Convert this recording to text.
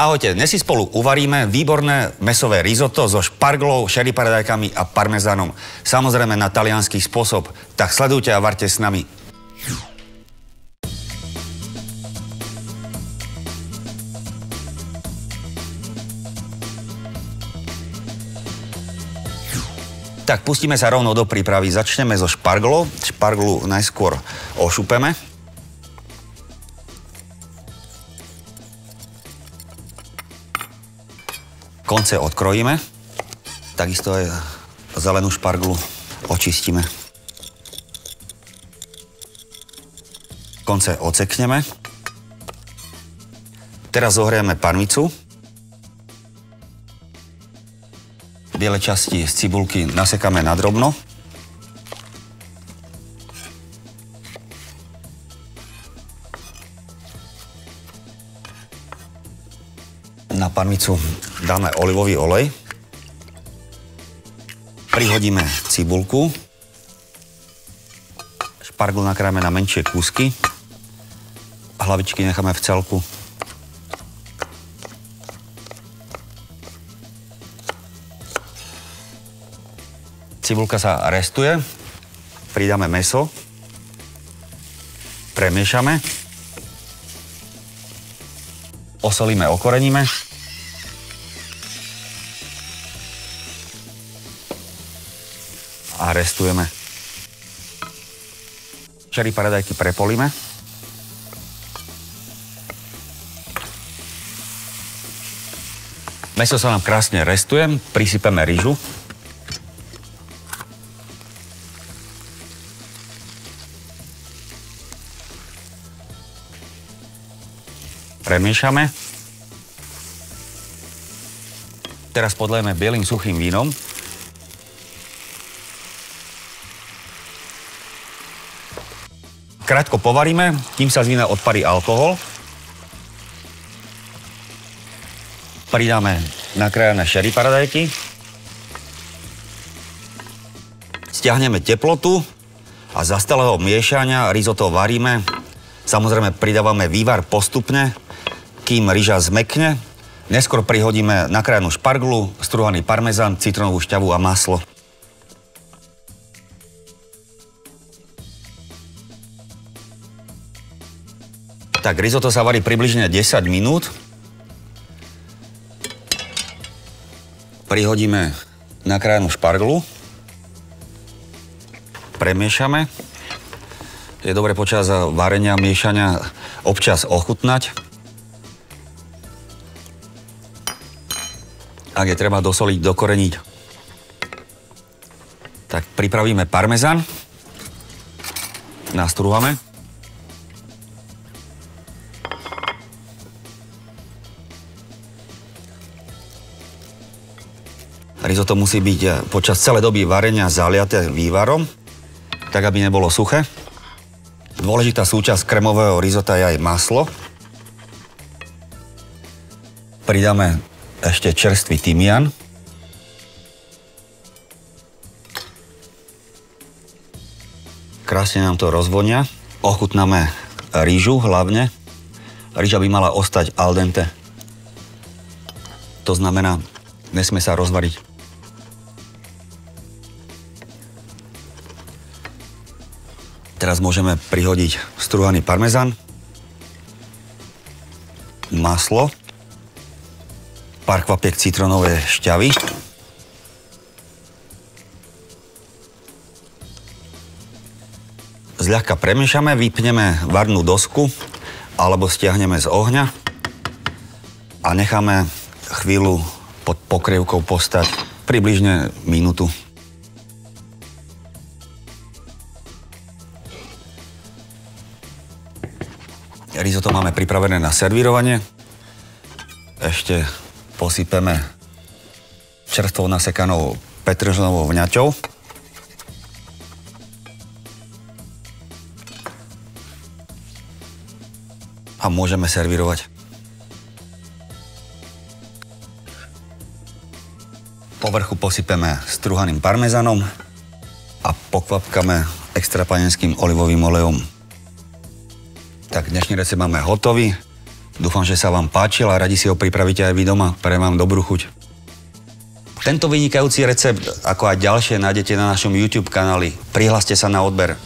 Ahojte, dnes si spolu uvaríme výborné mäsové risotto so šparglou, sherry paradajkami a parmezánom. Samozrejme na taliansky spôsob. Tak sledujte a vaŕte s nami. Tak pustíme sa rovno do prípravy. Začneme so šparglou. Šparglu najskôr ošupeme. Konce odkrojíme. Takisto aj zelenú šparglu očistíme. Konce odsekneme. Teraz zohrieme panvicu. Biele časti z cibulky nasekáme na drobno. Na panvicu dáme olivový olej. Prihodíme cibulku. Šparglu nakrájame na menšie kúsky. Hlavičky necháme v celku. Cibulka sa restuje. Pridáme mäso. Premiešame. Osolíme, okoreníme. A restujeme. Sherry paradajky prepolime. Mäso sa nám krásne restuje. Prisypeme ryžu. Premiešame. Teraz podlejeme bielým suchým vínom. Krátko povaríme, kým sa z vína odparí alkohol. Pridáme nakrájané sherry paradajky. Stiahneme teplotu a za stáleho miešania risotto varíme. Samozrejme pridávame vývar postupne, kým ryža zmekne. Neskôr prihodíme nakrájanú šparglu, strúhaný parmezán, citrónovú šťavu a maslo. Tak, risotto sa varí približne 10 minút. Prihodíme nakrájanú šparglu. Premiešame. Je dobre počas varenia, miešania občas ochutnať. Ak je treba dosoliť, dokoreniť. Tak pripravíme parmezán. Nastrúhame. Risotto musí byť počas celej doby varenia zaliaté vývarom, tak aby nebolo suché. Dôležitá súčasť kremového risotta je aj maslo. Pridáme ešte čerstvý tymián. Krásne nám to rozvonia. Ochutnáme rýžu hlavne. Rýža by mala ostať al dente. To znamená, nesmie sa rozvariť. Teraz môžeme prihodiť strúhaný parmezán, maslo, pár kvapiek citrónovej šťavy, zľahka premiešame, vypneme varnú dosku alebo stiahneme z ohňa a necháme chvíľu pod pokrievkou postať približne minútu. Risotto máme pripravené na servírovanie. Ešte posypeme čerstvou nasekanou petržlenovou vňaťou. A môžeme servírovať. Povrchu posypeme strúhaným parmezánom a pokvapkame extra panenským olivovým olejom. Tak dnešný recept máme hotový. Dúfam, že sa vám páčil a radi si ho pripravíte aj vy doma. Prajem vám dobrú chuť. Tento vynikajúci recept, ako aj ďalšie, nájdete na našom YouTube kanáli. Prihláste sa na odber.